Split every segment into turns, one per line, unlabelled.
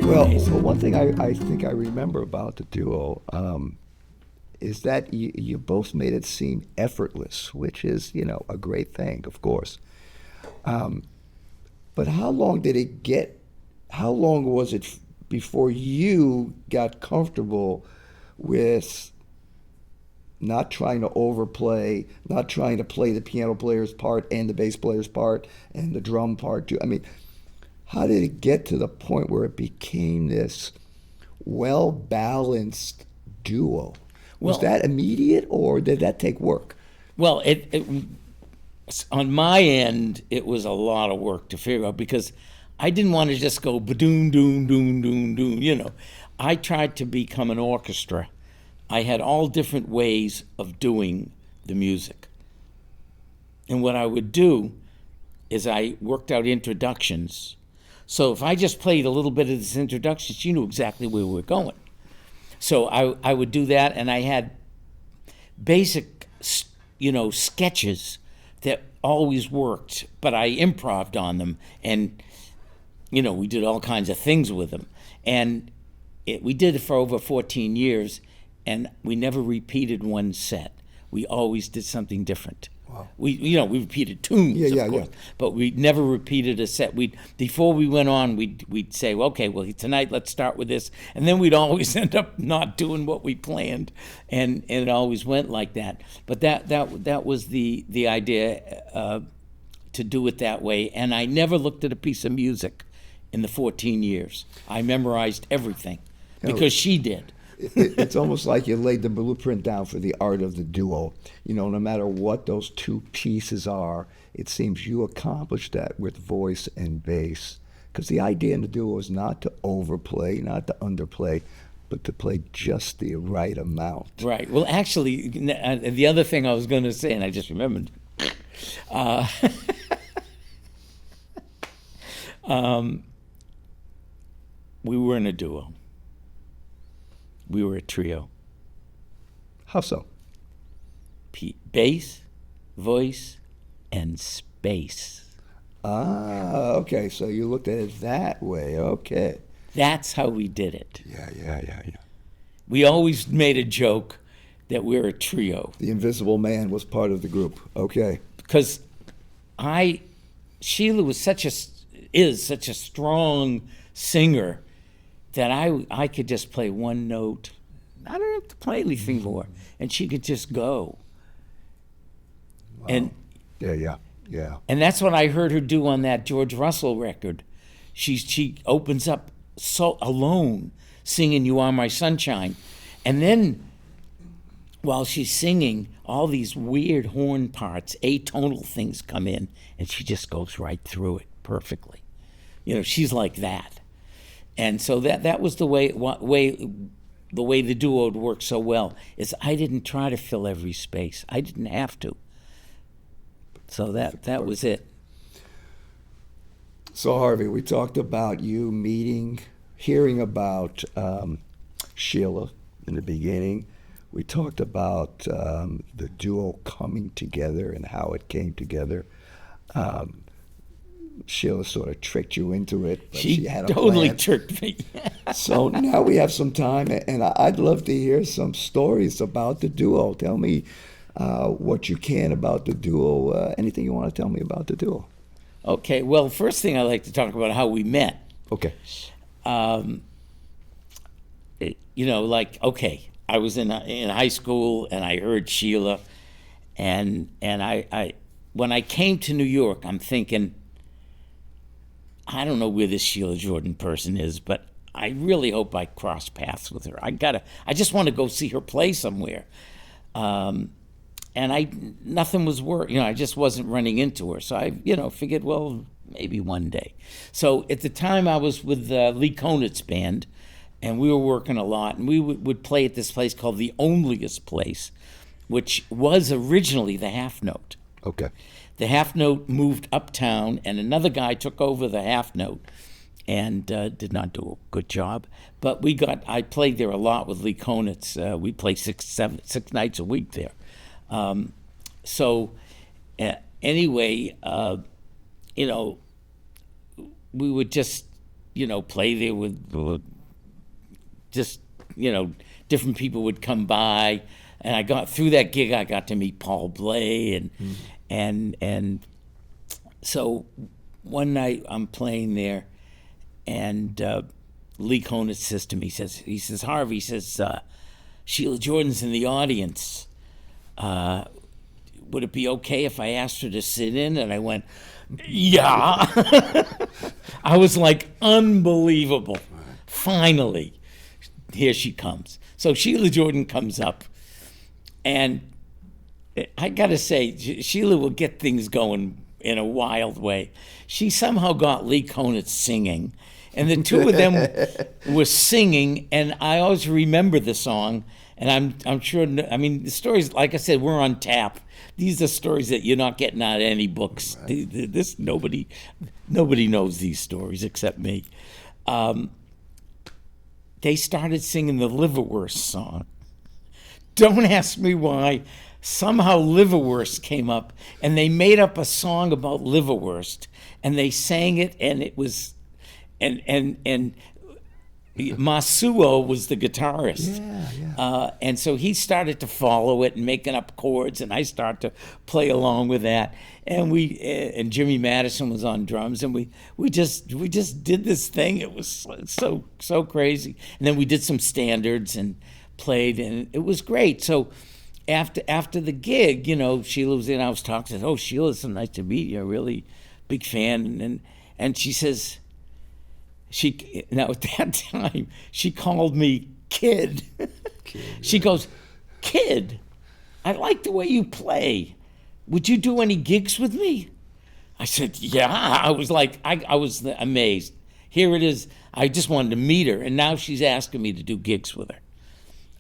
Well, one thing I think I remember about the duo is that you both made it seem effortless, which is, a great thing, of course. Um, but how long was it before you got comfortable with not trying to overplay, not trying to play the piano player's part and the bass player's part and the drum part too? I mean, how did it get to the point where it became this well balanced duo? Was
Well,
that immediate or did that take work?
well, it on my end, it was a lot of work to figure out because I didn't want to just go ba-doom, doom, doom, doom, doom. I tried to become an orchestra. I had all different ways of doing the music, and what I would do is I worked out introductions. So if I just played a little bit of this introduction, she knew exactly where we were going. So I would do that, and I had basic, sketches that always worked, but I improved on them, and we did all kinds of things with them, and we did it for over 14 years, and we never repeated one set. We always did something different.
Wow.
We repeated tunes,
Yeah,
of
yeah, yeah.
course, but we never repeated a set. Before we went on, we'd say, okay, well, tonight let's start with this, and then we'd always end up not doing what we planned, and it always went like that. But that was the idea, to do it that way, and I never looked at a piece of music in the 14 years. I memorized everything because she did.
It's almost like you laid the blueprint down for the art of the duo. No matter what those two pieces are, it seems you accomplished that with voice and bass. Because the idea in the duo is not to overplay, not to underplay, but to play just the right amount.
Right. Well, actually, the other thing I was going to say, and I just remembered, uh, we were in a duo. We were a trio.
How so?
Bass, voice, and space.
Ah, okay. So you looked at it that way. Okay.
That's how we did it.
Yeah.
We always made a joke that we're a trio
The Invisible Man was part of the group. Okay.
because Sheila is such a strong singer that I could just play one note. I don't have to play anything more, and she could just go.
Wow.
And
Yeah.
and that's what I heard her do on that George Russell record. She opens up so alone, singing "You Are My Sunshine," and then while she's singing, all these weird horn parts, atonal things come in, and she just goes right through it perfectly. She's like that. And so that was the way the duo would work so well. Is I didn't try to fill every space. I didn't have to. So that was it.
So Harvey, we talked about you hearing about Sheila in the beginning. We talked about the duo coming together and how it came together. Sheila sort of tricked you into it, but she had a
totally
plan.
tricked me.
So now we have some time, and I'd love to hear some stories about the duo. Tell me what you can about the duo. Anything you want to tell me about the duo?
Okay. Well, first thing I like to talk about how we met.
Okay.
Okay, I was in high school and I heard Sheila, and I when I came to New York, I'm thinking, I don't know where this Sheila Jordan person is, but I really hope I cross paths with her. I just want to go see her play somewhere. And nothing was working. I just wasn't running into her. So I, figured, well, maybe one day. So at the time I was with Lee Konitz's band, and we were working a lot, and we would play at this place called The Onlyest Place, which was originally the Half Note.
Okay.
The Half Note moved uptown, and another guy took over the Half Note and did not do a good job. But I played there a lot with Lee Konitz. We played 6 nights a week there. Anyway, we would just, play there with just, different people would come by. And I got through that gig, I got to meet Paul Bley. And so one night I'm playing there, and Lee Konitz says to me, he says, Harvie, he says, Sheila Jordan's in the audience. Would it be okay if I asked her to sit in? And I went, yeah. I was like, unbelievable. Finally, here she comes. So Sheila Jordan comes up, and I got to say, Sheila will get things going in a wild way. She somehow got Lee Konitz singing, and the two of them were singing, and I always remember the song, and I'm sure, the stories, like I said, we're on tap. These are stories that you're not getting out of any books. Right. Nobody knows these stories except me. They started singing the Liverwurst song. Don't ask me why. Somehow Liverwurst came up, and they made up a song about Liverwurst, and they sang it, and it was, and Masuo was the guitarist. Yeah. And so he started to follow it and making up chords, and I started to play along with that. And and Jimmy Madison was on drums, and we just did this thing. It was so crazy. And then we did some standards and played, and it was great. So after the gig, Sheila was in. I was talking. Said, "Oh, Sheila, it's so nice to meet you. I'm really big fan." And she says, now at that time she called me kid. She goes, "Kid, I like the way you play. Would you do any gigs with me?" I said, "Yeah." I was like, I was amazed. Here it is. I just wanted to meet her, and now she's asking me to do gigs with her.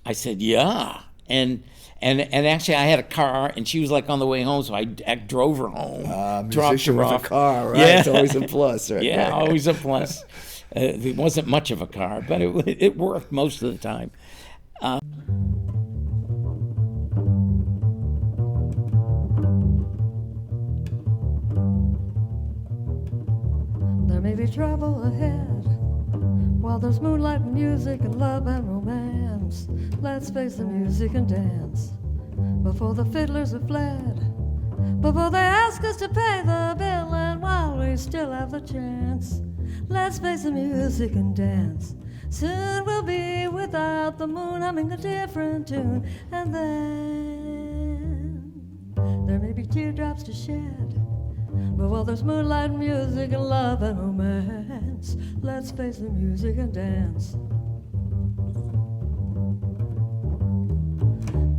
I said, "Yeah." And actually, I had a car, and she was like on the way home, so I drove her home, dropped her off.
With a car, right?
Yeah.
It's always a plus, right?
Yeah, always a plus. It wasn't much of a car, but it worked most of the time.
There may be trouble ahead, while there's moonlight and music and love and romance. Let's face the music and dance before the fiddlers have fled, before they ask us to pay the bill, and while we still have the chance. Let's face the music and dance. Soon we'll be without the moon, humming a different tune. And then there may be teardrops to shed, but while there's moonlight and music and love and romance, let's face the music and dance.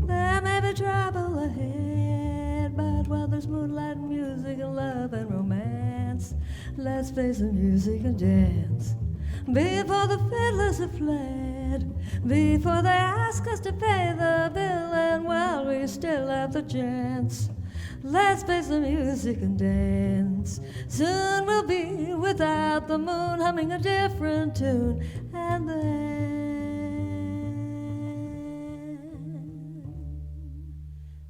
There may be trouble ahead, but while there's moonlight and music and love and romance, let's face the music and dance. Before the fiddlers have fled, before they ask us to pay the bill, and while we still have the chance, let's face the music and dance. Soon we'll be without the moon, humming a different tune. And then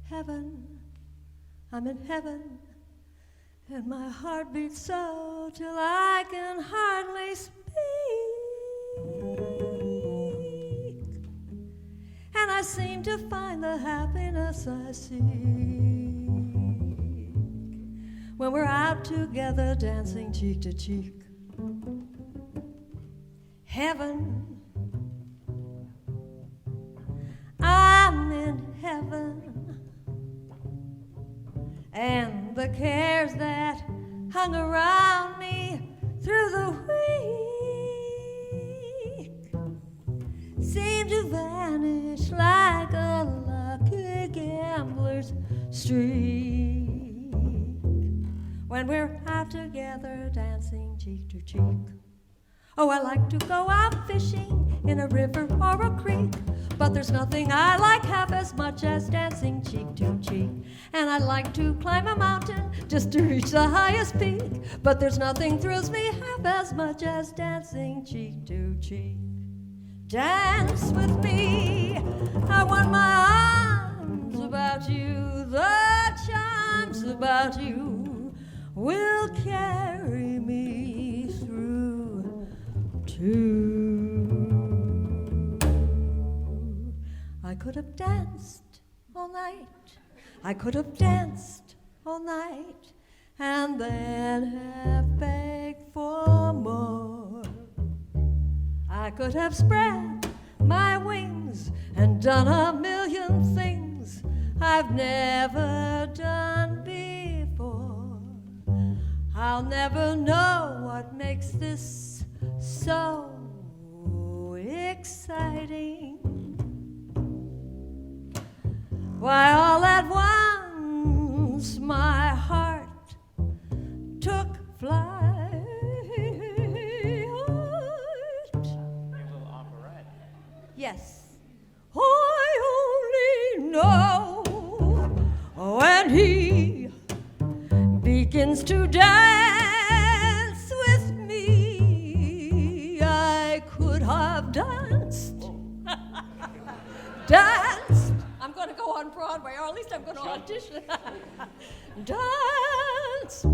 heaven, I'm in heaven, and my heart beats so till I can hardly speak. And I seem to find the happiness I seek when we're out together dancing cheek to cheek. Heaven, I'm in heaven, and the cares that hung around me through the week seem to vanish like a lucky gambler's streak when we're out together dancing cheek to cheek. Oh, I like to go out fishing in a river or a creek, but there's nothing I like half as much as dancing cheek to cheek. And I like to climb a mountain just to reach the highest peak, but there's nothing thrills me half as much as dancing cheek to cheek. Dance with me, I want my arms about you, the charms about you will carry me through too. I could have danced all night. I could have danced all night and then have begged for more. I could have spread my wings and done a million things I've never done before. I'll never know what makes this so exciting. Why, all at once my heart took flight. Yes. I only know when he begins to dance with me. I could have danced. Danced. I'm going to go on Broadway, or at least I'm going to audition. Dance.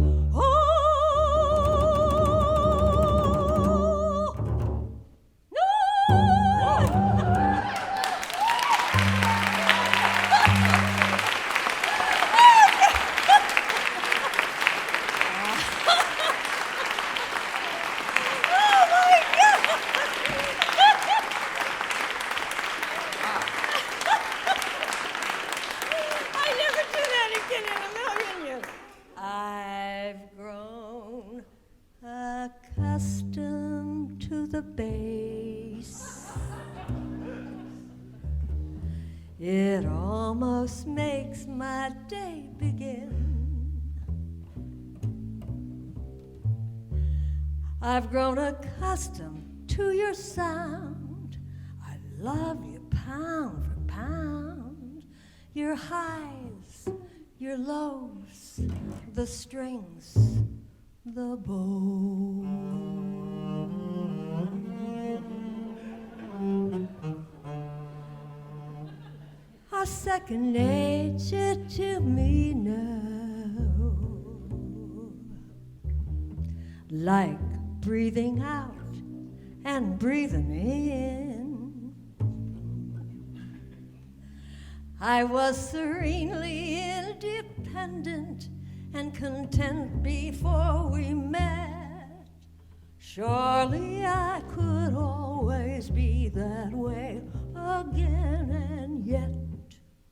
I've grown accustomed to the bass. It almost makes my day begin. I've grown accustomed to your sound. I love you pound for pound. Your highs, your lows, the strings, the bow. Are second nature to me now, like breathing out and breathing in. I was serenely independent and content before we met. Surely I could always be that way again, and yet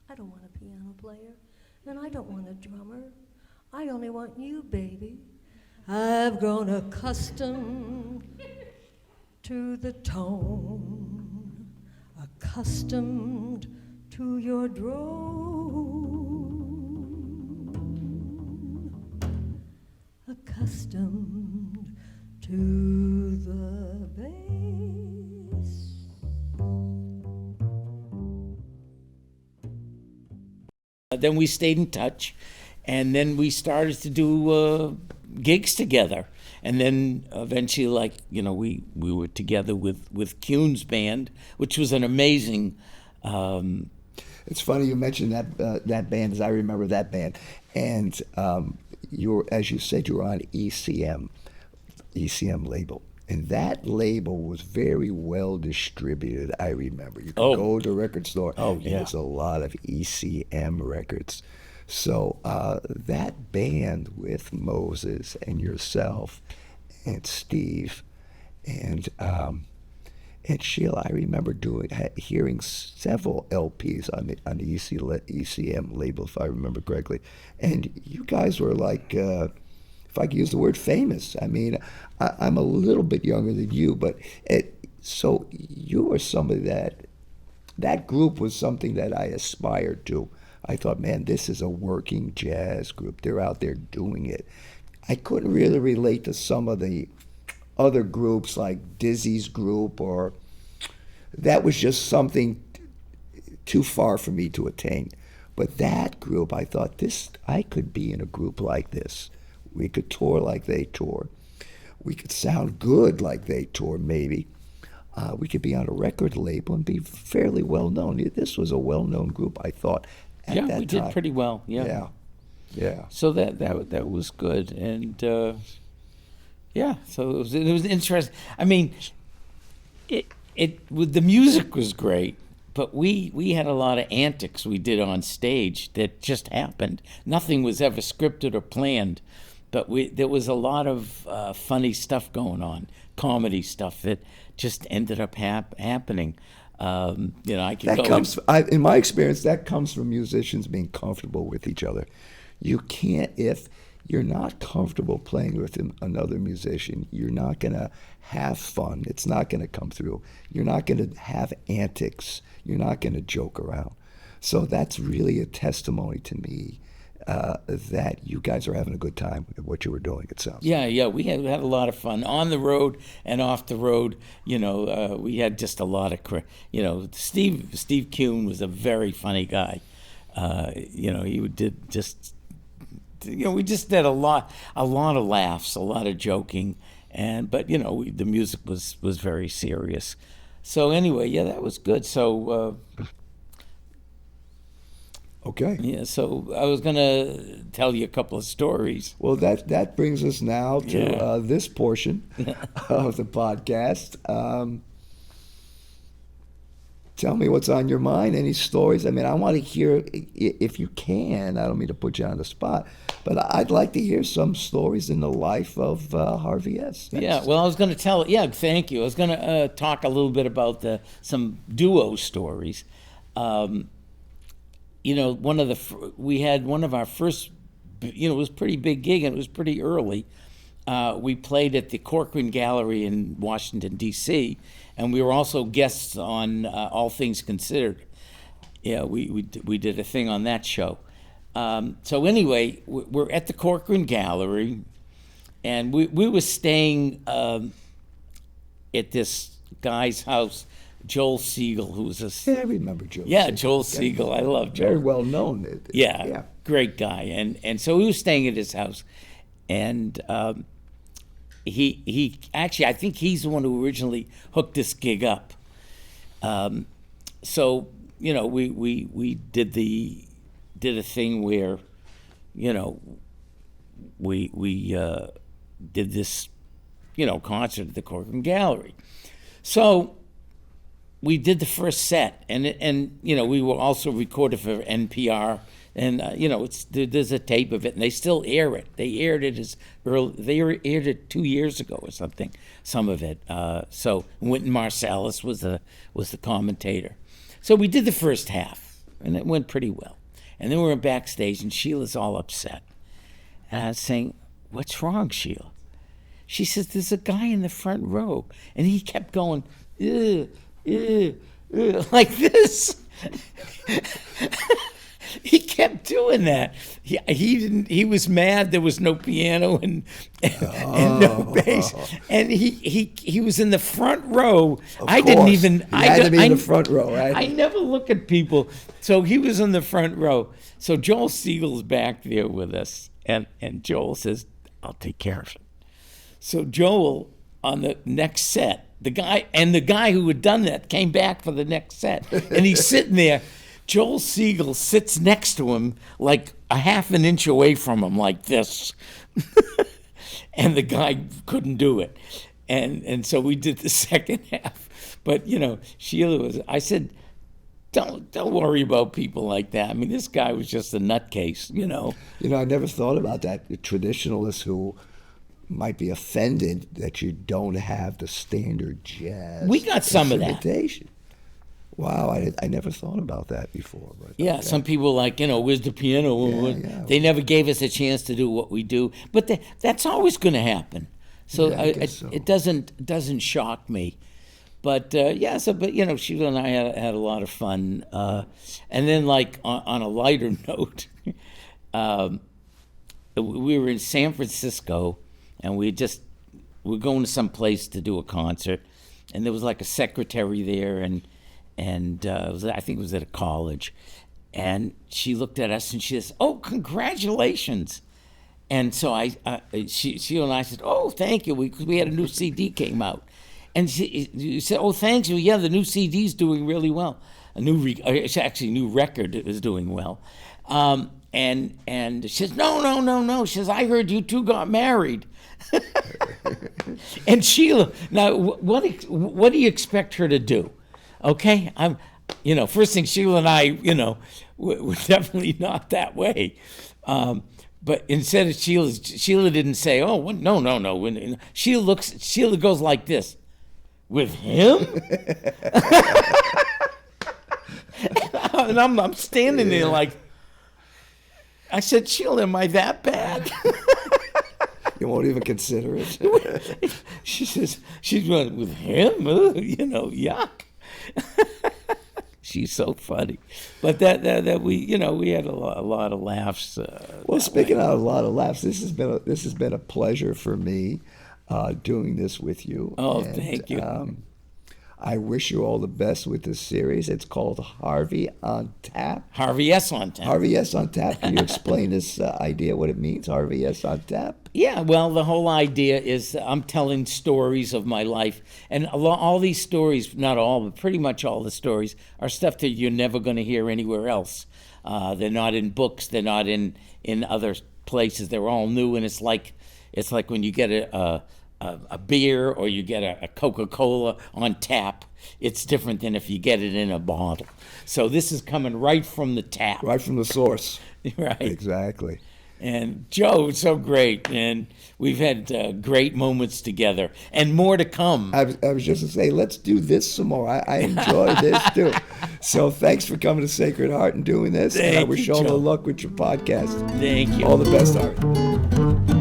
I don't want a piano player, and I don't want a drummer. I only want you, baby. I've grown accustomed to the tone, accustomed to your drone, accustomed to the bass.
Then we stayed in touch, and then we started to do gigs together. And then eventually, like, you know, we were together with Kuhn's band, which was an amazing.
It's funny you mentioned that band, as I remember that band, and as you said, you were on ECM label, and that label was very well distributed. I remember you could go to the record store.
Oh,
and
yeah.
there's a lot of ECM records. So that band with Moses and yourself and Steve and Sheila, I remember hearing several LPs on the ECM label, if I remember correctly. And you guys were like, if I could use the word, famous. I mean, I'm a little bit younger than you, but so you were somebody that group was something that I aspired to. I thought, man, this is a working jazz group. They're out there doing it. I couldn't really relate to some of the other groups like Dizzy's group, or that was just something too far for me to attain. But that group, I thought, I could be in a group like this. We could tour like they toured. We could sound good like they toured, maybe. We could be on a record label and be fairly well known. This was a well-known group, I thought, at that time.
Yeah, we did pretty well. Yeah. So that was good, and yeah. So it was interesting. I mean, The music was great, but we had a lot of antics we did on stage that just happened. Nothing was ever scripted or planned, but there was a lot of funny stuff going on, comedy stuff that just ended up happening. I could go.
In my experience, that comes from musicians being comfortable with each other. You can't, if you're not comfortable playing with another musician, you're not going to have fun. It's not going to come through. You're not going to have antics. You're not going to joke around. So that's really a testimony to me that you guys are having a good time at what you were doing, it sounds.
Yeah, we had a lot of fun on the road and off the road. We had just a lot of, Steve Kuhn was a very funny guy. He did just, we just did a lot of laughs, a lot of joking, but the music was very serious. So anyway, yeah, that was good. So.
Okay.
Yeah, so I was going to tell you a couple of stories.
Well, that brings us now to this portion of the podcast. Tell me what's on your mind. Any stories? I mean, I want to hear, if you can, I don't mean to put you on the spot, but I'd like to hear some stories in the life of Harvie S.
Yeah, well, I was going to thank you. I was going to talk a little bit about some duo stories. We had one of our first, it was a pretty big gig and it was pretty early. We played at the Corcoran Gallery in Washington, D.C., and we were also guests on All Things Considered. Yeah, we did a thing on that show. So anyway, we're at the Corcoran Gallery, and we were staying at this guy's house, Joel Siegel, who was
I remember Joel.
Yeah, Joel Siegel. I love Joel.
Very well known.
Yeah, great guy. And so we were staying at his house, and he actually, I think he's the one who originally hooked this gig up. So we did a thing where, we did this, concert at the Corcoran Gallery. So we did the first set, and we were also recorded for NPR, and there's a tape of it, and they still air it. They aired it they aired it 2 years ago or something. Some of it. So Wynton Marsalis was the commentator. So we did the first half, and it went pretty well. And then we were backstage, and Sheila's all upset, and I was saying, "What's wrong, Sheila?" She says, "There's a guy in the front row," and he kept going, "Ugh. Like this." He kept doing that. He was mad there was no piano and no bass, and he was in the front row.
I didn't even. I had to be in the front row, right?
I never look at people, so he was in the front row. So Joel Siegel's back there with us, and Joel says, "I'll take care of it." So Joel, on the next set, the guy who had done that came back for the next set, and he's sitting there. Joel Siegel sits next to him, like a half an inch away from him, like this, and the guy couldn't do it, and so we did the second half. But Sheila was. I said, "Don't worry about people like that. I mean, this guy was just a nutcase,
I never thought about that. The traditionalists who might be offended that you don't have the standard jazz.
We got some of that.
Instrumentation. Wow, I never thought about that before. But
yeah, some people like, where's the piano?
Yeah.
They never gave us a chance to do what we do. But that's always going to happen. So, it doesn't shock me. But, Sheila and I had a lot of fun. And then, like, on a lighter note, we were in San Francisco, and we're going to some place to do a concert. And there was, like, a secretary there, and I think it was at a college, and she looked at us and she says, "Oh, congratulations!" And so she and I said, "Oh, thank you," because we had a new CD came out, and she said, "Oh, thanks you. Yeah, the new CD's doing really well. It's actually a new record is doing well." And she says, "No." She says, "I heard you two got married." And Sheila, now what do you expect her to do? Okay, first thing, Sheila and I, we're definitely not that way. But instead of Sheila didn't say, "Oh, what? No." Sheila goes like this, with him. And I'm standing there like, I said, "Sheila, am I that bad?"
You won't even consider it.
She says, she's running with him, yuck. She's so funny. But that we had a lot of laughs.
Well, speaking of a lot of laughs, this has been a pleasure for me doing this with you.
Oh,
And,
thank you.
I wish you all the best with this series. It's called Harvie on Tap.
Harvie S on tap.
Harvie S on Tap. Can you explain this idea, what it means, Harvie S on Tap?
Yeah, well, the whole idea is I'm telling stories of my life. And all these stories, not all, but pretty much all the stories, are stuff that you're never going to hear anywhere else. They're not in books. They're not in other places. They're all new. And it's like when you get a beer or you get a Coca-Cola on tap. It's different than if you get it in a bottle. So this is coming right from the tap.
Right from the source.
Right.
Exactly.
And Joe, it's so great, and we've had great moments together, and more to come.
I was just to say, let's do this some more. I enjoy this too. So thanks for coming to Sacred Heart and doing this. And I
Thank
wish
you,
you all the
Joe.
luck with your podcast.
Thank you.
All the best, Harvie.